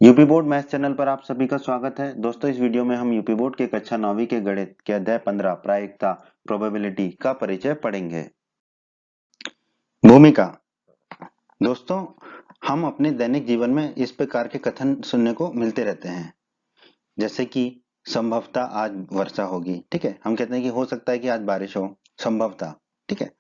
UP board maths channel पर आप सभी का स्वागत है। दोस्तों, इस वीडियो में हम यूपी बोर्ड के कक्षा 9वीं के गणित के अध्याय 15 प्रायिकता प्रोबेबिलिटी का परिचय पढ़ेंगे। भूमिका। दोस्तों, हम अपने दैनिक जीवन में इस प्रकार के कथन सुनने को मिलते रहते हैं, जैसे कि संभवतः आज वर्षा होगी। ठीक है, हम कहते हैं कि हो सकता है कि आज बारिश हो, संभवतः। ठीक है,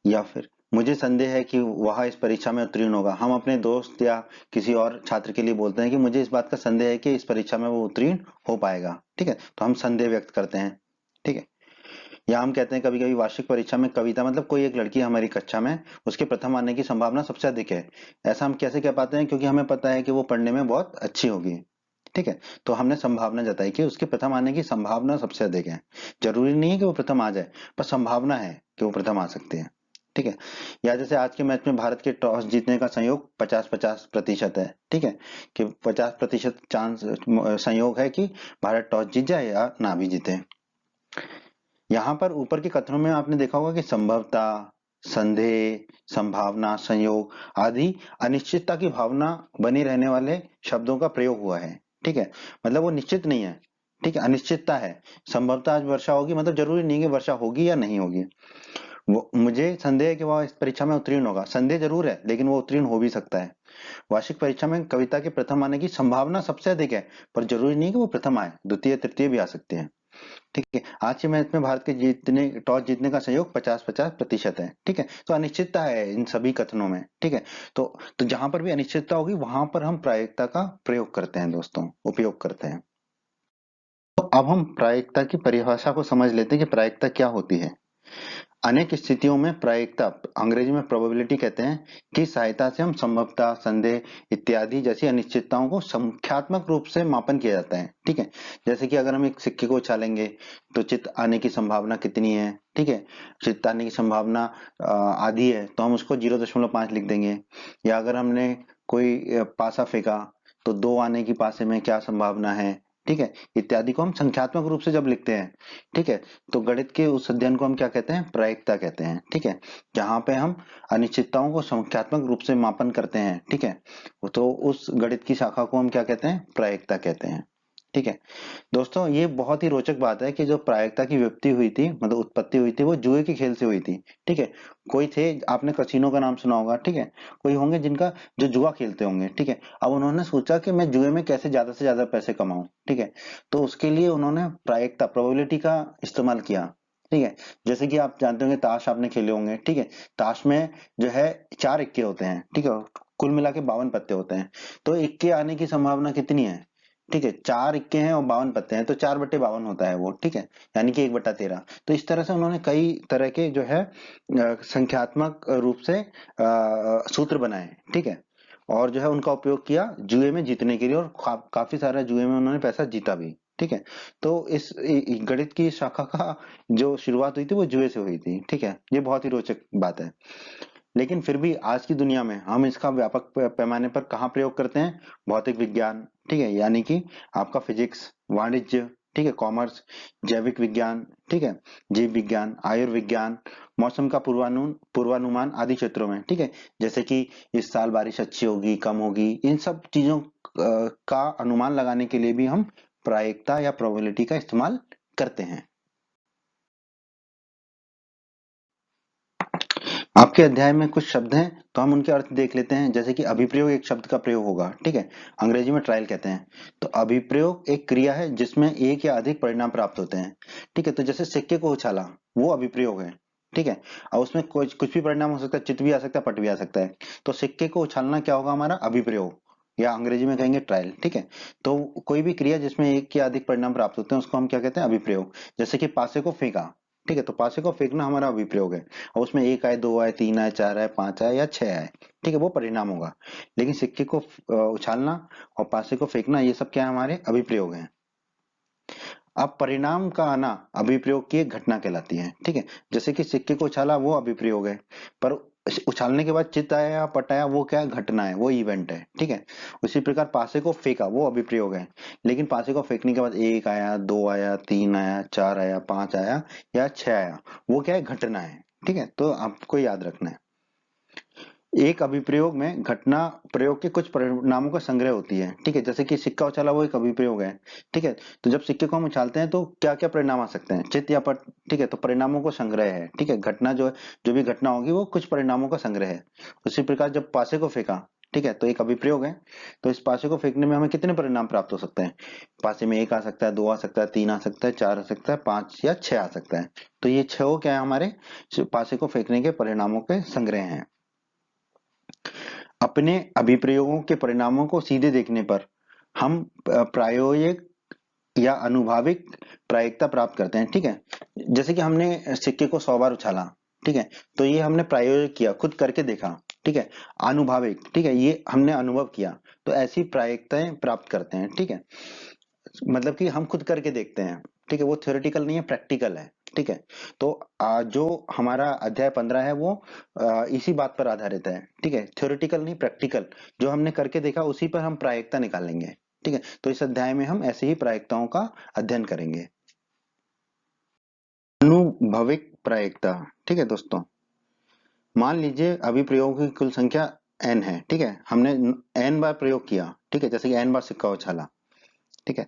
या फिर मुझे संदेह है कि वह इस परीक्षा में उत्तीर्ण होगा। हम अपने दोस्त या किसी और छात्र के लिए बोलते हैं कि मुझे इस बात का संदेह है कि इस परीक्षा में वो उत्तीर्ण हो पाएगा। ठीक है, तो हम संदेह व्यक्त करते हैं। ठीक है, या हम कहते हैं कभी कभी वार्षिक परीक्षा में कविता, मतलब कोई एक लड़की हमारी कक्षा में, उसके प्रथम आने की संभावना सबसे अधिक है। ऐसा हम कैसे कह पाते हैं? क्योंकि हमें पता है कि वो पढ़ने में बहुत अच्छी होगी। ठीक है, तो हमने संभावना जताई कि उसके प्रथम आने की संभावना सबसे अधिक है। जरूरी नहीं है कि वो प्रथम आ जाए, पर संभावना है कि वो प्रथम आ सकते हैं। ठीक है, या जैसे आज के मैच में भारत के टॉस जीतने का संयोग 50-50% है। ठीक है, कि 50% चांस संयोग है कि भारत टॉस जीत जाए या ना भी जीते। यहाँ पर ऊपर के कथनों में आपने देखा होगा कि संभवतः, संदेह, संभावना, संयोग आदि अनिश्चितता की भावना बनी रहने वाले शब्दों का प्रयोग हुआ है। ठीक है, मतलब वो निश्चित नहीं है। ठीक है, अनिश्चितता है। संभवतः आज वर्षा होगी, मतलब जरूरी नहीं है कि वर्षा होगी या नहीं होगी। वो मुझे संदेह है कि वह इस परीक्षा में उत्तीर्ण होगा। संदेह जरूर है, लेकिन वो उत्तीर्ण हो भी सकता है। वार्षिक परीक्षा में कविता के प्रथम आने की संभावना सबसे अधिक है, पर जरूरी नहीं कि वो प्रथम आए, द्वितीय तृतीय भी आ सकते हैं। ठीक है, आज के मैच में भारत के जीतने टॉस जीतने का सहयोग 50-50% है। ठीक है, तो अनिश्चितता है इन सभी कथनों में। ठीक है, तो जहां पर भी अनिश्चितता होगी वहां पर हम प्रायिकता का प्रयोग करते हैं दोस्तों, उपयोग करते हैं। तो अब हम प्रायिकता की परिभाषा को समझ लेते हैं कि प्रायिकता क्या होती है। अनेक स्थितियों में प्रायिकता, अंग्रेजी में प्रोबेबिलिटी कहते हैं, की सहायता से हम संभवतः, संदेह इत्यादि जैसी अनिश्चितताओं को संख्यात्मक रूप से मापन किया जाता है। ठीक है, जैसे कि अगर हम एक सिक्के को उछालेंगे तो चित्त आने की संभावना कितनी है। ठीक है, चित्त आने की संभावना आधी है, तो हम उसको 0.5 लिख देंगे। या अगर हमने कोई पासा फेंका तो 2 आने की पासे में क्या संभावना है। ठीक है, इत्यादि को हम संख्यात्मक रूप से जब लिखते हैं, ठीक है, तो गणित के उस अध्ययन को हम क्या कहते हैं? प्रायिकता कहते हैं। ठीक है, जहां पे हम अनिश्चितताओं को संख्यात्मक रूप से मापन करते हैं। ठीक है, तो उस गणित की शाखा को हम क्या कहते हैं? प्रायिकता कहते हैं। ठीक है, दोस्तों, ये बहुत ही रोचक बात है कि जो प्रायिकता की व्युत्पत्ति हुई थी, मतलब उत्पत्ति हुई थी, वो जुए के खेल से हुई थी। ठीक है, कोई थे, आपने कसिनो का नाम सुना होगा। ठीक है, कोई होंगे जिनका जो जुआ खेलते होंगे। ठीक है, अब उन्होंने सोचा कि मैं जुए में कैसे ज्यादा से ज्यादा पैसे कमाऊं। ठीक है, तो उसके लिए उन्होंने प्रायिकता, प्रोबेबिलिटी का इस्तेमाल किया। ठीक है, जैसे कि आप जानते होंगे, ताश आपने खेले होंगे। ठीक है, ताश में जो है 4 इक्के होते हैं। ठीक है, कुल मिला के 52 पत्ते होते हैं। तो इक्के आने की संभावना कितनी है? ठीक है, 4 इक्के हैं और 52 पत्ते हैं, तो 4/52 होता है वो। ठीक है, यानी कि 1/13। तो इस तरह से उन्होंने कई तरह के जो है संख्यात्मक रूप से सूत्र बनाए। ठीक है, और जो है उनका उपयोग किया जुए में जीतने के लिए, और काफी सारा जुए में उन्होंने पैसा जीता भी। ठीक है, तो इस गणित की शाखा का जो शुरुआत हुई थी वो जुए से हुई थी। ठीक है, ये बहुत ही रोचक बात है। लेकिन फिर भी आज की दुनिया में हम इसका व्यापक पैमाने पर कहाँ प्रयोग करते हैं? भौतिक विज्ञान। ठीक है, यानी कि आपका फिजिक्स, वाणिज्य, ठीक है, कॉमर्स, जैविक विज्ञान, ठीक है, जीव विज्ञान, आयुर्विज्ञान, मौसम का पूर्वानुमान आदि क्षेत्रों में। ठीक है, जैसे कि इस साल बारिश अच्छी होगी, कम होगी, इन सब चीजों का अनुमान लगाने के लिए भी हम प्रायिकता या प्रोबेबिलिटी का इस्तेमाल करते हैं। आपके अध्याय में कुछ शब्द हैं, तो हम उनके अर्थ देख लेते हैं। जैसे कि अभिप्रयोग एक शब्द का प्रयोग होगा। ठीक है, अंग्रेजी में ट्रायल कहते हैं। तो अभिप्रयोग एक क्रिया है जिसमें एक या अधिक परिणाम प्राप्त होते हैं। ठीक है, तो जैसे सिक्के को उछाला, वो अभिप्रयोग है। ठीक है, और उसमें कुछ कुछ भी परिणाम हो सकता है, चित भी आ सकता है, पट भी आ सकता है। तो सिक्के को उछालना क्या होगा? हमारा अभिप्रयोग, या अंग्रेजी में कहेंगे ट्रायल। ठीक है, तो कोई भी क्रिया जिसमें एक या अधिक परिणाम प्राप्त होते हैं उसको हम क्या कहते हैं? अभिप्रयोग। जैसे कि पासे को फेंका। ठीक है, तो पासे को फेंकना हमारा अभिप्रयोग है, और उसमें 1 आए, 2 आए, 3 आए, 4 आए, 5 आए या 6 आए। ठीक है, वो परिणाम होगा। लेकिन सिक्के को उछालना और पासे को फेंकना, ये सब क्या है? हमारे अभिप्रयोग हैं। अब परिणाम का आना अभिप्रयोग की एक घटना कहलाती है। ठीक है, जैसे कि सिक्के को उछाला, वो अभिप्रयोग है, पर उछालने के बाद चित आया या पट आया, वो क्या है? घटना है, वो इवेंट है। ठीक है, उसी प्रकार पासे को फेंका, वो अभिप्रयोग है। लेकिन पासे को फेंकने के बाद 1 आया, 2 आया, 3 आया, 4 आया, 5 आया या 6 आया, वो क्या है? घटना है। ठीक है, तो आपको याद रखना है। एक अभिप्रयोग में घटना प्रयोग के कुछ परिणामों का संग्रह होती है, ठीक है। जैसे कि सिक्का उछाला वो एक अभिप्रयोग है, ठीक है। तो जब सिक्के को हम उछालते हैं तो क्या क्या परिणाम आ सकते हैं, चित या पट, ठीक है। तो परिणामों को संग्रह है, ठीक है। घटना जो भी घटना होगी वो कुछ परिणामों का संग्रह है। उसी प्रकार जब पासे को फेंका, ठीक है, तो एक अभिप्रयोग है। तो इस पासे को फेंकने में हमें कितने परिणाम प्राप्त हो सकते हैं? पासे में एक आ सकता है, दो आ सकता है, तीन आ सकता है, चार आ सकता है, पांच या छह आ सकता है। तो ये छह क्या है, हमारे पासे को फेंकने के परिणामों के संग्रह हैं। अपने अभिप्रयोगों के परिणामों को सीधे देखने पर हम प्रायोगिक या अनुभाविक प्रायिकता प्राप्त करते हैं, ठीक है। जैसे कि हमने सिक्के को 100 बार उछाला, ठीक है, तो ये हमने प्रायोगिक किया, खुद करके देखा, ठीक है। अनुभाविक, ठीक है, ये हमने अनुभव किया, तो ऐसी प्रायिकताएं प्राप्त करते हैं, ठीक है। मतलब कि हम खुद करके देखते हैं, ठीक है, वो थ्योरेटिकल नहीं है, प्रैक्टिकल है, ठीक है। तो जो हमारा अध्याय 15 है वो इसी बात पर आधारित है, ठीक है। थ्योरेटिकल नहीं, प्रैक्टिकल, जो हमने करके देखा उसी पर हम प्रायिकता निकालेंगे, ठीक है। तो इस अध्याय में हम ऐसे ही प्रायिकताओं का अध्ययन करेंगे। अनुभविक प्रायिकता, ठीक है दोस्तों। मान लीजिए अभी प्रयोगों की कुल संख्या n है, ठीक है। हमने n बार प्रयोग किया, ठीक है, जैसे कि n बार सिक्का उछाला, ठीक है।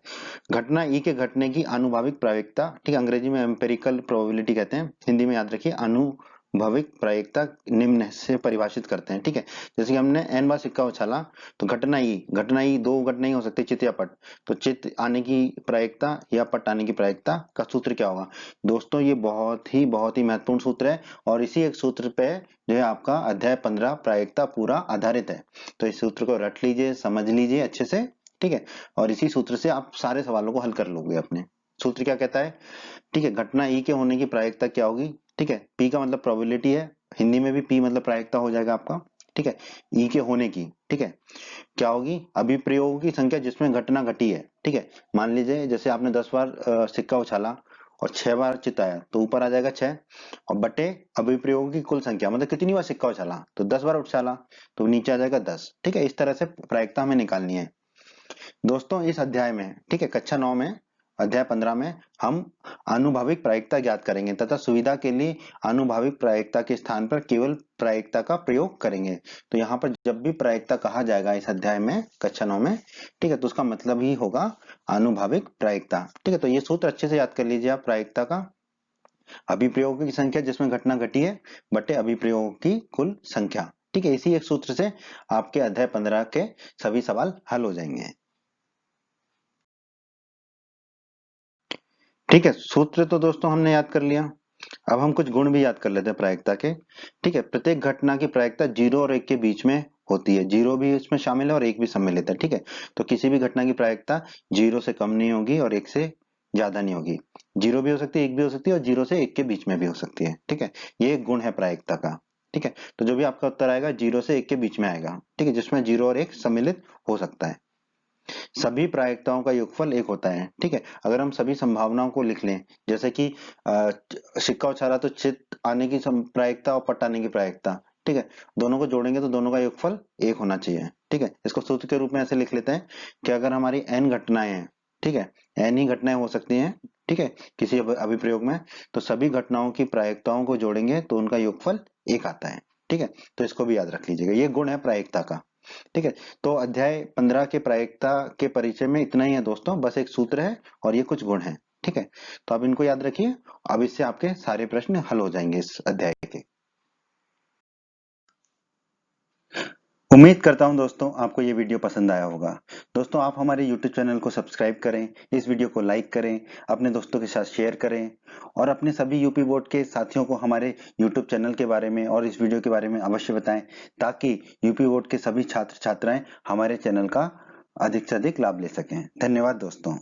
घटना ई के घटने की आनुभाविक प्रायिकता, ठीक है, अंग्रेजी में एम्पेरिकल प्रोबेबिलिटी कहते हैं, हिंदी में याद रखिए आनुभाविक प्रायिकता निम्न से परिभाषित करते हैं, ठीक है। जैसे कि हमने n बार सिक्का उछाला, तो घटना ई दो घटना ही हो सकती है, चित या पट। तो चित आने की प्रायिकता या पट आने की प्रायिकता का सूत्र क्या होगा? दोस्तों ये बहुत ही महत्वपूर्ण सूत्र है, और इसी एक सूत्र पे जो है आपका अध्याय 15 प्रायिकता पूरा आधारित है। तो इस सूत्र को रट लीजिए, समझ लीजिए अच्छे से, ठीक है। और इसी सूत्र से आप सारे सवालों को हल कर लोगे अपने। सूत्र क्या कहता है, ठीक है, घटना ई के होने की प्रायिकता क्या होगी, ठीक है। पी का मतलब प्रोबेबिलिटी है, हिंदी में भी पी मतलब प्रायिकता हो जाएगा आपका, ठीक है। ई के होने की, ठीक है, क्या होगी? अभिप्रयोगों की संख्या जिसमें घटना घटी है, ठीक है। मान लीजिए जैसे आपने 10 बार सिक्का उछाला और 6 बार चिताया, तो ऊपर आ जाएगा 6, और बटे अभिप्रयोगों की कुल संख्या, मतलब कितनी बार सिक्का उछाला, तो 10 बार उछाला, तो नीचे आ जाएगा 10, ठीक है। इस तरह से प्रायिकता हमें निकालनी है दोस्तों। इस अध्याय में, ठीक है, कक्षा 9 में अध्याय 15 में हम आनुभाविक प्रायिकता ज्ञात करेंगे तथा सुविधा के लिए आनुभाविक प्रायिकता के स्थान पर केवल प्रायिकता का प्रयोग करेंगे। तो यहाँ पर जब भी प्रायिकता कहा जाएगा इस अध्याय में कक्षा 9 में, ठीक है, तो उसका मतलब ही होगा आनुभाविक प्रायिकता, ठीक है। तो ये सूत्र अच्छे से याद कर लीजिए आप प्रायिकता का। अभिप्रयोगों की संख्या जिसमें घटना घटी है बटे अभिप्रयोगों की कुल संख्या, ठीक है। इसी एक सूत्र से आपके अध्याय 15 के सभी सवाल हल हो जाएंगे। ठीक है, सूत्र तो दोस्तों हमने याद कर लिया। अब हम कुछ गुण भी याद कर लेते हैं प्रायिकता के, ठीक है। प्रत्येक घटना की प्रायिकता 0 और 1 के बीच में होती है, 0 भी इसमें शामिल है और 1 भी सम्मिलित है, ठीक है। तो किसी भी घटना की प्रायिकता 0 से कम नहीं होगी और 1 से ज्यादा नहीं होगी। 0 भी हो सकती है, 1 भी हो सकती है, और 0 से 1 के बीच में भी हो सकती है, ठीक है। ये एक गुण है प्रायिकता का, ठीक है। तो जो भी आपका उत्तर आएगा 0 से 1 के बीच में आएगा, ठीक है, जिसमें 0 और 1 सम्मिलित हो सकता है। सभी प्रायिकताओं का योगफल एक होता है, ठीक है। अगर हम सभी संभावनाओं को लिख लें, जैसे कि सिक्का उछाला तो चित आने की प्रायिकता और पट आने की प्रायिकता, ठीक है, दोनों को जोड़ेंगे तो दोनों का योगफल एक होना चाहिए, ठीक है। इसको सूत्र के रूप में ऐसे लिख लेते हैं कि अगर हमारी n घटनाएं हैं, ठीक है, n ही घटनाएं हो सकती हैं, ठीक है, किसी अभिप्रयोग में, तो सभी घटनाओं की प्रायिकताओं को जोड़ेंगे तो उनका योगफल एक आता है, ठीक है। तो इसको भी याद रख लीजिएगा, ये गुण है प्रायिकता का, ठीक है। तो अध्याय 15 के प्रायिकता के परिचय में इतना ही है दोस्तों, बस एक सूत्र है और ये कुछ गुण हैं, ठीक है। तो आप इनको याद रखिए, अब इससे आपके सारे प्रश्न हल हो जाएंगे इस अध्याय के। उम्मीद करता हूं दोस्तों आपको ये वीडियो पसंद आया होगा। दोस्तों आप हमारे YouTube चैनल को सब्सक्राइब करें, इस वीडियो को लाइक करें, अपने दोस्तों के साथ शेयर करें, और अपने सभी यूपी बोर्ड के साथियों को हमारे YouTube चैनल के बारे में और इस वीडियो के बारे में अवश्य बताएं, ताकि यूपी बोर्ड के सभी छात्र छात्राएं हमारे चैनल का अधिक से अधिक लाभ ले सकें। धन्यवाद दोस्तों।